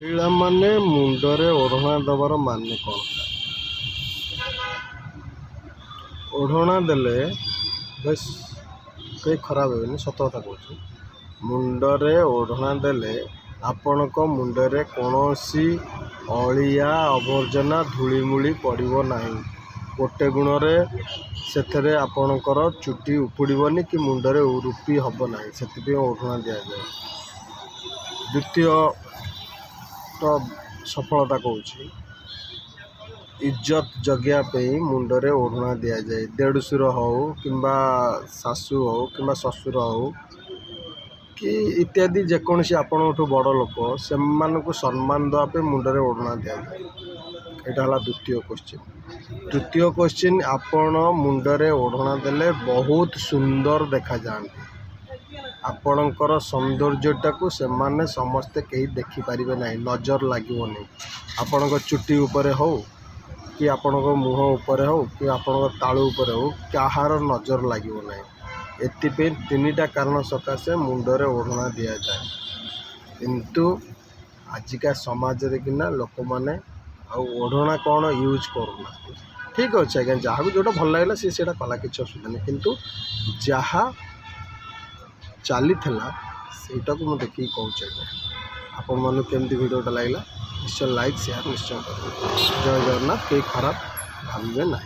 महिला माने मुंडरे ओढ़ना दबार माने कौन? ओढ़ना देले बेस कई खराब है सत कथा कहूँ। मुंडरे ओढ़ना देले आपण मुंडरे कौनसी अलिया आवर्जना धूलीमूली पड़ो ना। गोटे गुणरे से आपणकर चुटी उपुड़बनी कि मुंडरे रूपी हम ना, से ओढ़ना दि जाए। द्वितीय तो सफलता कहूँ इज्जत जगियापी मुंडरे ओढ़ना दि जाए। देढ़शुर हो कि शाशु हो कि ससुर हो कि इत्यादि जेकोसी आपठू बड़ लोक से सम्मान देवाई मुंडरे ओढ़ना दि जाए। यहाँ है द्वितीय क्वेश्चन। तृतीय क्वेश्चन आपण मुंडरे ओढ़ना देले बहुत सुंदर देखा जाती। आपणकर सौंदर्यटा को से माने समस्ते कहीं देखिपारे ना, नजर लगे। आपण चुटी उपरे हो कि आपण मुह उपरे हो कि आपण तालू उपरे हो कहार नजर लगे ना। एपाई तीनटा कारण सकाशे मुंडरे ओढ़ना दि जाए। किंतु आजिका समाज रे किना लोक माने ओढ़ना कौन यूज करूना। ठीक अच्छे आज्ञा, जहाँ को जोटा भल लगे सी कला कि असुविधा नहीं। किंतु जहाँ चली सेटा को मुझे देखिए कहूँ आज्ञा। आपण मानू केमती वीडियोटा लगे निश्चय लाइक शेयर निश्चय करें। जय जगन्नाथ। कई खराब भावे ना।